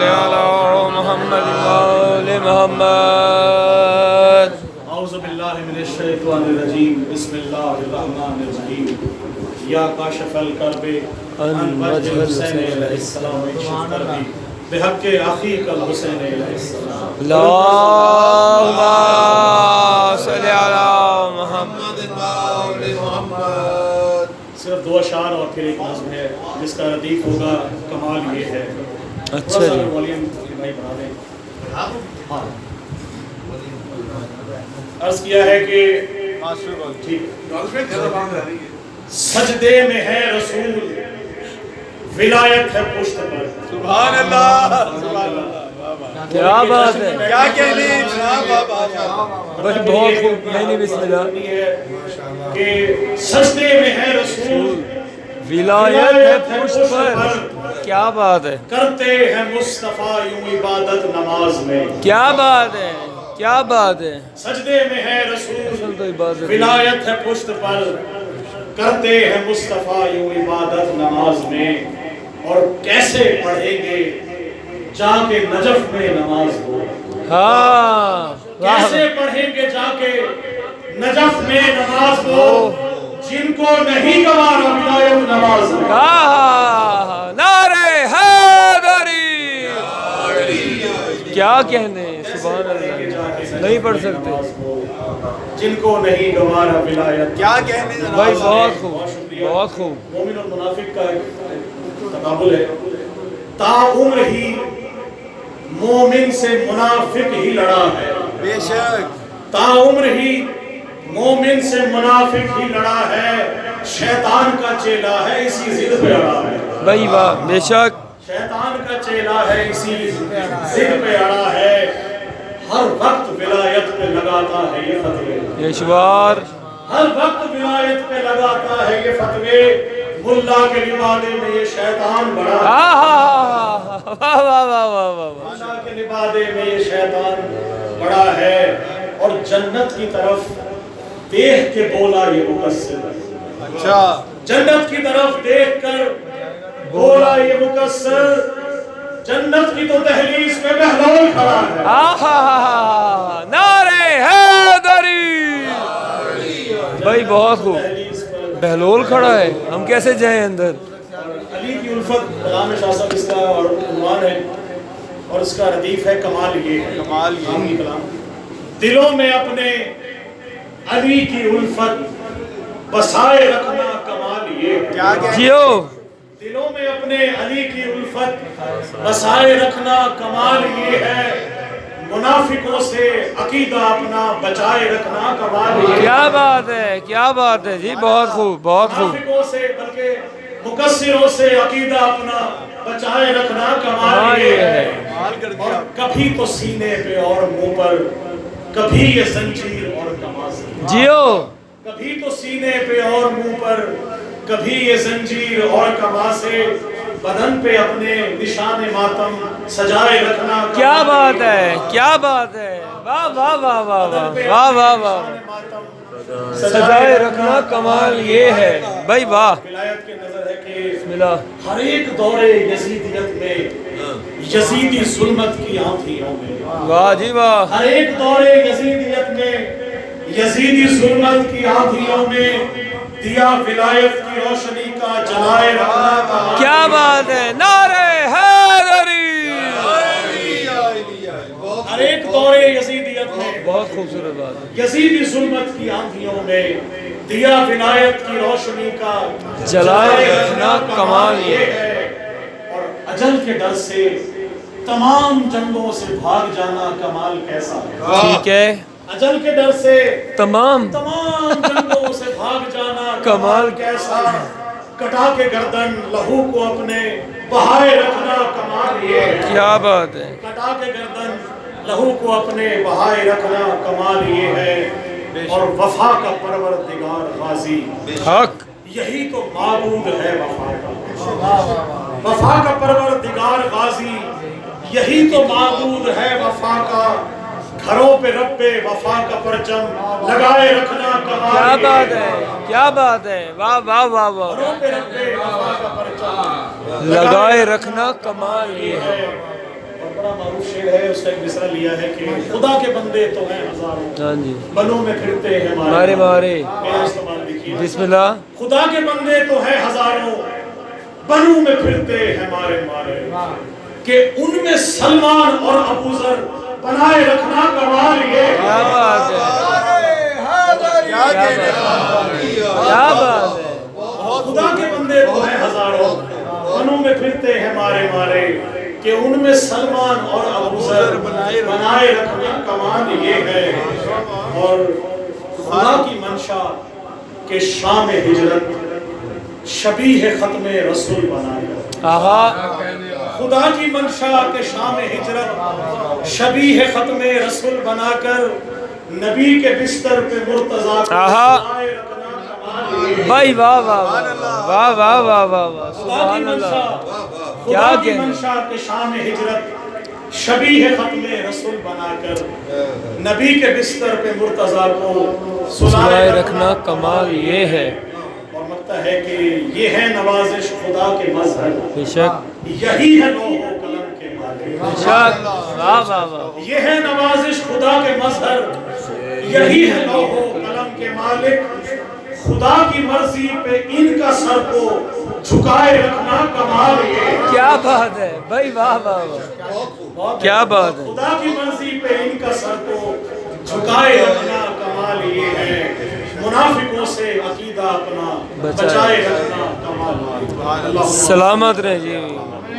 صل علی محمد وآل محمد. اعوذ باللہ من الشیطان الرجیم. بسم اللہ الرحمن الرحیم. یا کاشف الکرب عن وجه حسین علیہ السلام بحق اخیک الحسین علیہ السلام. اللہم صل علی محمد وآل محمد. صرف دو اشعار اور پھر ایک نظم ہے جس کا ردیف ہوگا. کمال یہ ہے. اچھا جی. والیم بھائی بنا دیں. ہاں عرض کیا ہے کہ سجدے میں ہے رسول، ولایت ہے پشت پر. سبحان اللہ. کیا بات ہے. کیا کہنے بھائی بہت خوب. نہیں بسم اللہ. کہ سجدے میں ہے رسول، ولایت ہے پشت پر. کیا بات ہے. کرتے ہیں مصطفیٰ یوں عبادت نماز میں. کیا بات ہے. کیا بات ہے. سجدے میں ہے رسول، تو عبادت ولایت ہے پشت پر. کرتے ہیں مصطفیٰ یوں عبادت نماز میں. اور کیسے پڑھیں گے جا کے نجف میں نماز ہو. ہاں کیسے پڑھیں گے جا کے نجف میں نماز ہو جن کو نہیں گوارا ولایت نماز میں. نعرہ حیدری. کیا کہنے. سبحان اللہ. نہیں پڑھ سکتے. جن کو نہیں گوارا ولایت. کیا کہنے بھائی بہت خوب. بہت خوب. مومن اور منافق کا ایک تقابل ہے. تا عمر ہی مومن سے منافق ہی لڑا ہے. بے شک. تا عمر ہی مومن سے منافق ہی لڑا ہے. شیطان کا چیلا ہے اسی ضد پہ اڑا ہے. بھائی واہ. بے شک. شیطان کا چیلا ہے اسی ضد پہ اڑا ہے. ہر وقت ولایت پہ لگاتا ہے یہ فتوے. اشوار. ہر وقت ولایت پہ لگاتا ہے یہ فتوے. ملا کے لبادے میں یہ شیطان بڑا ہے. ملا کے لبادے میں یہ شیطان بڑا ہے. اور جنت کی طرف دیکھ کے بولا یہ مقصر. اچھا. جنت کی طرف دیکھ کر بولا یہ مقصر. جنت کی تو دہلیز پہ بہلول کھڑا ہے. نعرہ حیدری. بھائی بہت خوب. بہلول کھڑا ہے. ہم کیسے جائیں اندر. علی کی الفت کلام شاہ صاحب اس کا اور عنوان ہے اور اس کا ردیف ہے کمال یہ ہے. کمال یہ عامی کلام. دلوں میں اپنے علی کی الفت بسائے رکھنا کمال یہ ہے. کیا کہنے. جیو. دلوں میں اپنے علی کی الفت بسائے رکھنا کمال یہ ہے. منافقوں سے عقیدہ اپنا بچائے رکھنا کمال یہ ہے. کیا بات ہے. کیا بات ہے جی. بہت خوب. بہت خوب. منافقوں سے بلکہ مقصروں سے عقیدہ اپنا بچائے رکھنا کمال یہ ہے. کمال کر اور دیا. کبھی تو سینے پہ اور منہ پر کبھی یہ زنجیر اور کماسے. جیو. کبھی تو سینے پہ اور منہ پر کبھی یہ زنجیر اور کماسے. بدن پہ اپنے نشان ماتم سجائے رکھنا. کیا بات ہے. کیا بات ہے. واہ واہ واہ واہ واہ واہ واہ. سجائے رکھنا کمال یہ ہے. بھائی واہ. ولایت کے نظر ہے کہ بسم اللہ. ہر ایک دور یزیدیت میں یزیدی ظلمت کی آنکھیوں میں. واہ جی واہ. ہر ایک دور یزیدیت میں یزیدی ظلمت کی آنکھیوں میں دیا ولایت کی روشنی کا جلائے رکھنا کا. کیا بات ہے. نعرہ حیدری. ہر ایک دور یزیدیت میں بہت خوبصورت بات ہے. یزیدی ظلمت کی آنکھیوں میں دیا ولایت کی روشنی کا جلائے رکھنا کمال یہ ہے. اور اجل کے ڈر سے تمام جنگوں سے بھاگ جانا کمال کیسا ہے. ٹھیک ہے. اجل کے ڈر سے تمام جنگوں سے بھاگ جانا کمال کیسا. کٹا کے گردن لہو کو اپنے بہائے رکھنا کمال یہ ہے. کیا بات ہے. کٹا کے گردن لہو کو اپنے بہائے رکھنا کمال یہ ہے. اور وفا کا پروردگار غازی حق. یہی تو معبود ہے وفا کا. وفا کا پروردگار غازی یہی تو معبود ہے وفا کا. گھروں پہ رب وفا کا پرچم لگائے رکھنا کمال. کیا بات ہے. کیا بات ہے. واہ واہ واہ واہ. گھروں پہ رب وفا کا پرچم لگائے رکھنا کمال یہ ہے. اور بڑا معروف شعر ہے، اس کا ایک مصرع لیا ہے کہ خدا کے بندے تو ہیں ہزاروں، ہاں جی، بنوں میں پھرتے ہیں مارے مارے، میرا استعمال دیکھیے، بسم اللہ، خدا کے بندے تو ہیں ہزاروں، بنوں میں پھرتے ہیں مارے مارے، کہ ان میں سلمان اور ابو ذر بنائے رکھنا کمال یہ ہے۔ کیا بات ہے، کیا کہنے کیا بات ہے، خدا کے بندے تو ہیں ہزاروں، بنوں میں پھرتے ہیں مارے مارے، کہ ان میں سلمان اور ابو ذر بنائے رکھنا کمال یہ ہے۔ اور خدا کی منشا کہ شام ہجرت شبیہ ختم رسول بنائے، آہا، خدا کی منشا کہ شام ہجرت شبیہ ختم رسول بنا کر نبی کے بستر پہ مرتضیٰ کو آہا، سلائے رکھنا کمال یہ ہے۔ بھائی واہ واہ واہ واہ واہ واہ واہ، خدا کی سبحان منشا، اللہ، خدا کیا کی کہنے، منشا کہ شام ہجرت شبیہ ختم رسول بنا کر نبی کے بستر پہ مرتضیٰ کو سلائے رکھنا کمال یہ ہے، اور لگتا ہے کہ یہ ہے نوازش خدا کے مظہر، بے شک، یہی ہے لوح و قلم کے مالک، بے شک، واہ واہ واہ، یہ ہے نوازش خدا کے مظہر، یہی ہے لوح و قلم کے مالک، خدا کی مرضی پہ ان کا سر کو جھکائے رکھنا کمال یہ ہے۔ کیا بات ہے، بھائی واہ واہ واہ، کیا بات ہے، خدا کی مرضی پہ ان کا سر کو جھکائے رکھنا کمال یہ ہے، منافقوں سے عقیدہ اپنا بچائے رکھنا کمال یہ ہے۔ اللہ سلامت رہے جی۔